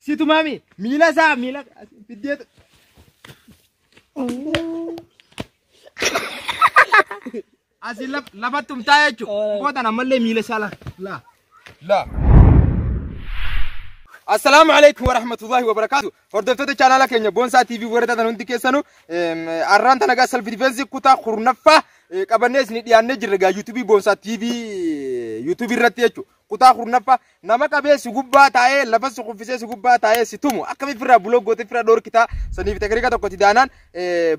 situ mami mila sa mila fiddee asi lafattum taayechu boodan ammallee mila sala la Assalamu alaikum warahmatullahi wabarakatuh. Hordoftoota channel keenya Boonsaa TV warra hundi keessanu arranta nagaa self defense kutaa khurnaffa qabannees ni dhiyaannee jirra gaa YouTube Boonsaa TV YouTube irratti jechu kutaa khurnaffa nama qabee si gubbaa taa'ee lafa suqufisee si gubbaa taa'ee si tumu akkami firra blog goote firra dorkita saniif teknika tokko tidaanaan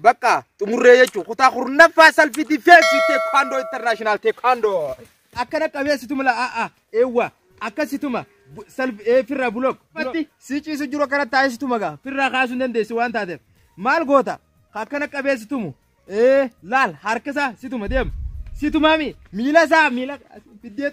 bakka xumurree jechu kutaa khurnaffa self defense taekwondo international taekwondo akkana qabee si tumu la ewa akkasituma salf firra blog fatti sichi su juro kana taa'ee si tumu gaa firra kaasu dandeessi waan taateef maal goota akkana qabee si tumu laal harkasa si tuma deem si tumami mila sa mila fiddee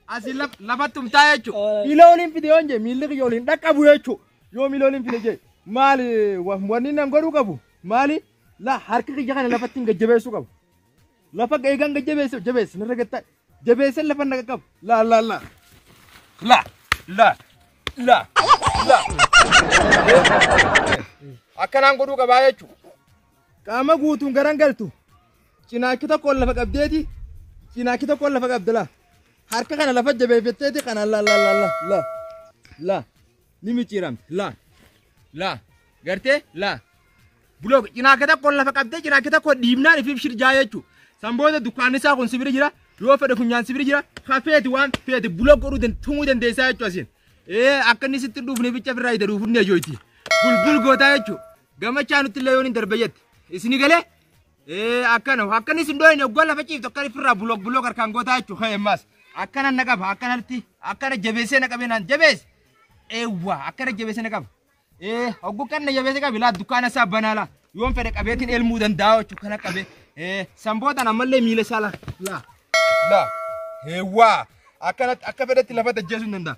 asi lafattum taayechu mila olin fide onje milli yolin dhaqabu yechu yo mila olin fide je mali wanni nan godu qabu mali la harka kana lafattin gajjabeesu qabu lafa gaygan gajjabeesu niragata jabeese lafa naga qabu la akkanaan godhuu qabaa jechu qaama guutuun garan galtu cinaakki tokko lafa qabdeeti cinaakki tokko lafa qabdala harka kana lafa jabeeffetteeti kana la ni micciiramte la gartee la blog cinaakki tokko lafa qabdee cinaakki tokko dhiibnaan ifiif shirjaa jechu samboota dukkaanni isaa kun sibira jira yoo fedhe funyaan sibira jira kafeeti waan feeti blog godhuu tumuu dandeessaa jechu asiin akkanni sitti dhufne bicha firraa ida dhufunne joyti bulbul goota jechu gamachaa nutti illee yoon hin darbeyyette isini galee akkanni sin dhoyne oggoon lafa ciiftu akkani firraa blog harkaan goota jechu heemmaas akkana na qaba akkanatti akkana jabeessee na qabee naan jabeesse eewwa akkana jabeessee na qaba oggu kanna jabeessee qabi laa dukkaana isaa banaala yoon fedhe qabeetiin elmuu danda'a jechu kana qabee sambootaan ammallee miila isaa la heewwa akka fedhetti lafa dajjeesuu hin danda'a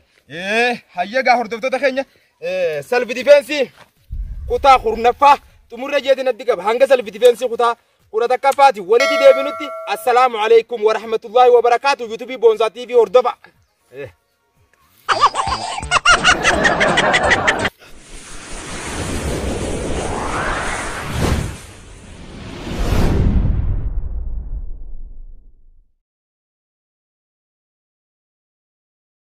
hayyagaa hordoftoota keenya self defense kutaa khurnaffaa xumurra jeetiin addi qaba hanga self defense kutaa kudha takkafaati walitti deebinutti assalaamu alaykum wa rahmatullahi wa barakatuh YouTube Boonsaa TV hordofa